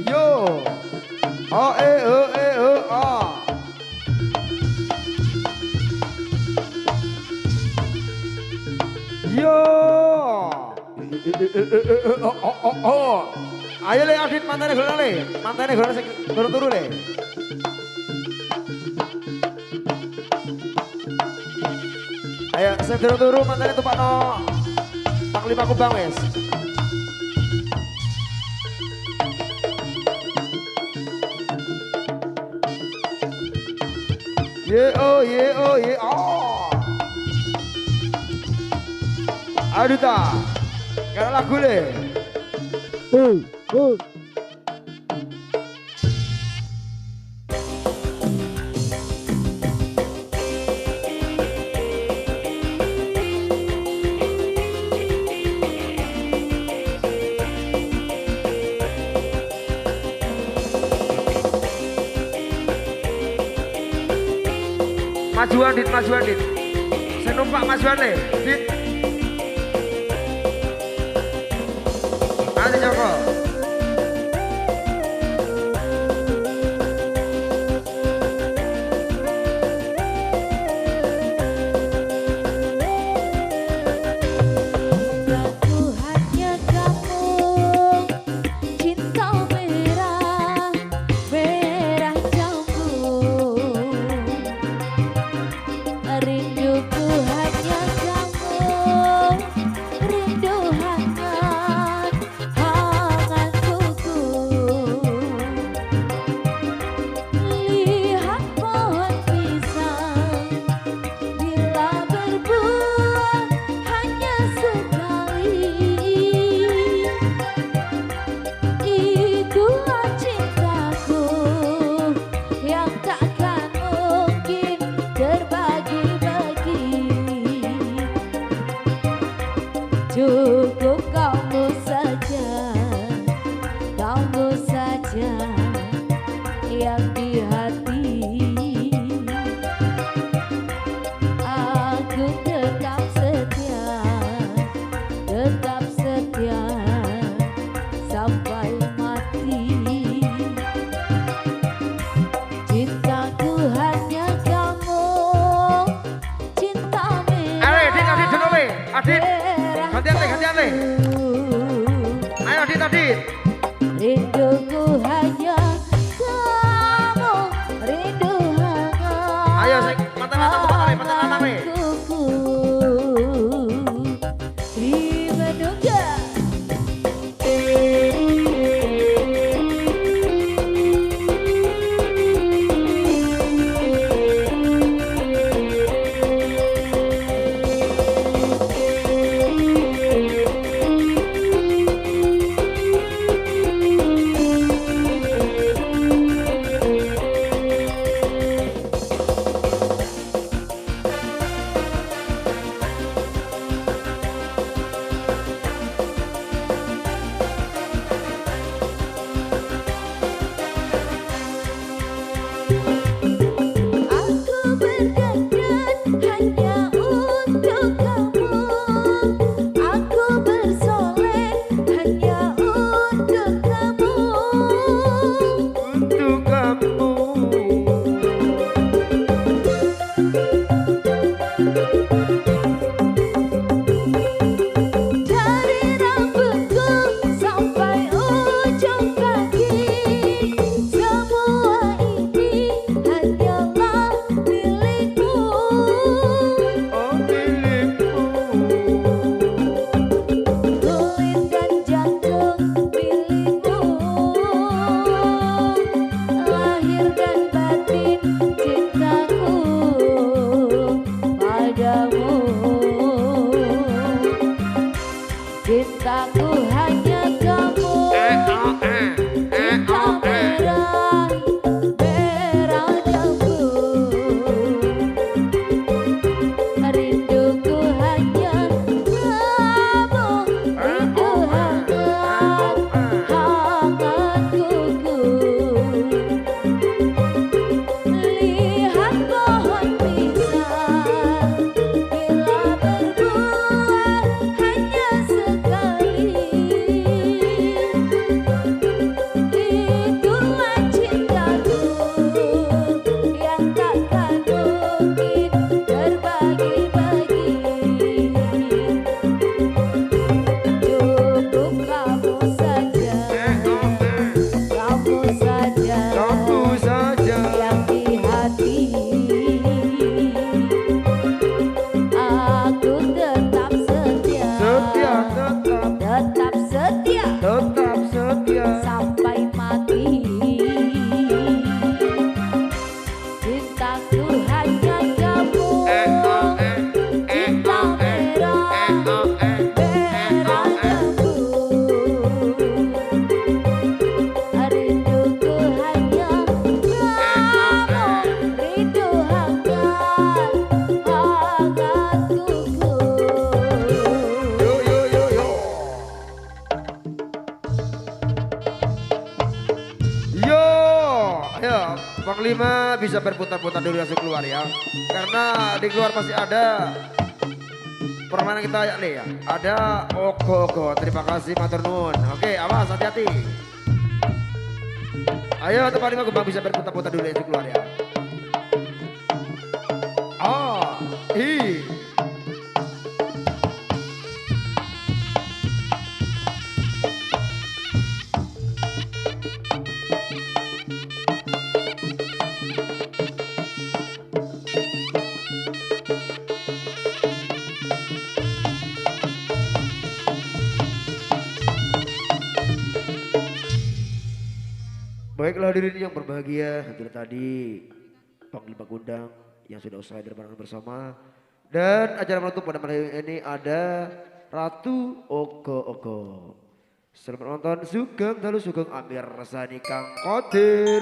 yo. Oh. Yo. Oh. Ayo le Adit mantene gono le. Mantene gono sing turu-turu le. Ayo sing turu-turu mantene tupakno Panglima Kubang wis. Ye oh. Aduh ta. Karo lagu le. Majuan dit. Saya numpak majuan le, dit. Ada Joko. Cukup kamu saja yang di hati. Aku tetap setia sampai mati. Cintaku hanya kamu, cinta Adit. Gantian le. Ayo Adit. Rinduku hanya kamu, rindu hangat. Ayo sing mata lanang le. Di menunggu. Jauh Panglima bisa berputar-putar dulu langsung keluar ya. Karena di keluar masih ada permainan kita ya. Ada ogo-ogo. Terima kasih matur nuwun. Oke, awas hati-hati. Ayo tempat lima Gembang bisa berputar-putar dulu langsung keluar ya. Oh, baiklah hadirin yang berbahagia, hadir tadi Panglima Gundang yang sudah usai berbarengan bersama. Dan acara menutup pada malam ini ada Ratu Ogo-Ogo. Selamat menonton. Sugeng Dalu Sugeng Amir Rasani Kang Kodir.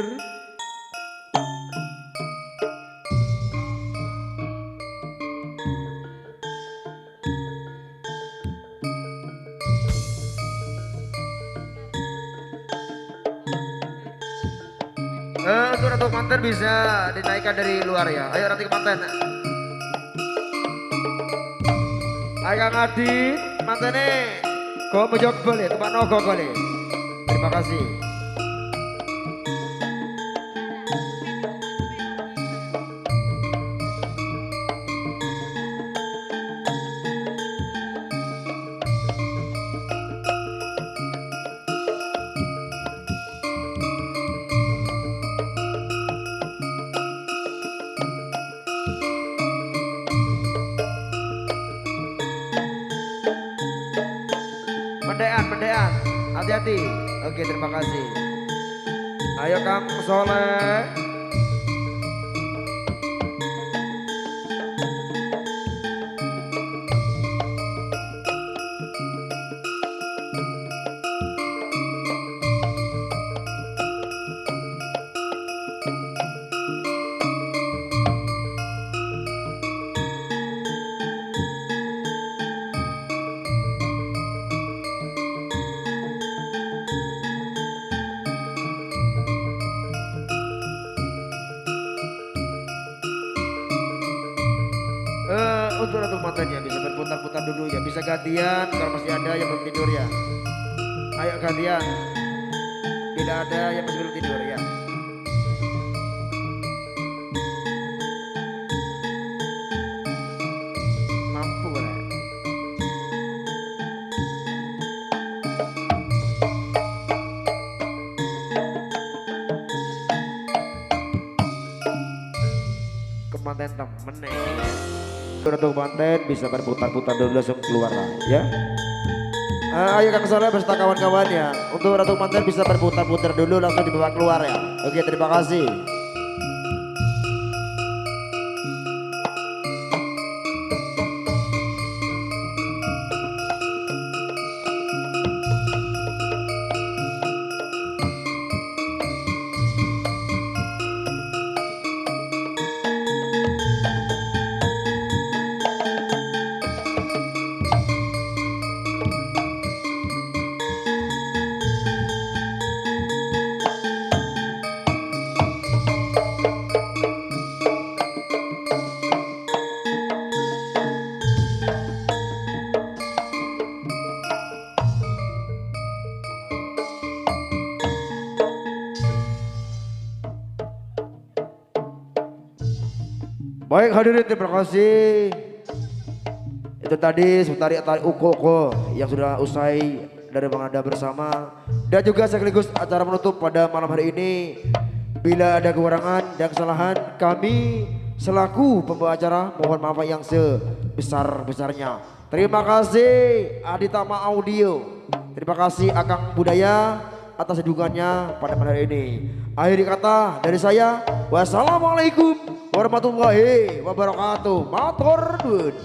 Untuk Ratu Manten bisa dinaikkan dari luar ya. Ayo Ratu Manten. Ayo Kang Adi, mantene. Kau menjawab boleh, tempat nogo boleh. Terima kasih. Mendean, hati-hati. Oke, terima kasih. Ayo Kang Soleh. Untuk Ratu Mantennya bisa berputar-putar dulu ya. Bisa gantian kalau masih ada yang belum tidur ya. Ayo gantian. Bila ada yang masih belum tidur ya. Mampu kan? Kemanten temen nih. Ratu Manten bisa berputar-putar dulu langsung keluar lah ya. Ayo Kang Soleh beserta kawan-kawannya. Untuk Ratu Manten bisa berputar-putar dulu langsung dibawa keluar ya. Oke, terima kasih. Baik hadirin, terima kasih. Itu tadi sebentar tari uko-uko yang sudah usai dari mengada bersama. Dan juga sekaligus acara menutup pada malam hari ini. Bila ada kekurangan dan kesalahan, kami selaku pembawa acara mohon maaf yang sebesar-besarnya. Terima kasih Aditama Audio. Terima kasih Akang Budaya atas dukungannya pada malam hari ini. Akhir kata dari saya, wassalamualaikum warahmatullahi wabarakatuh. Matur nuwun.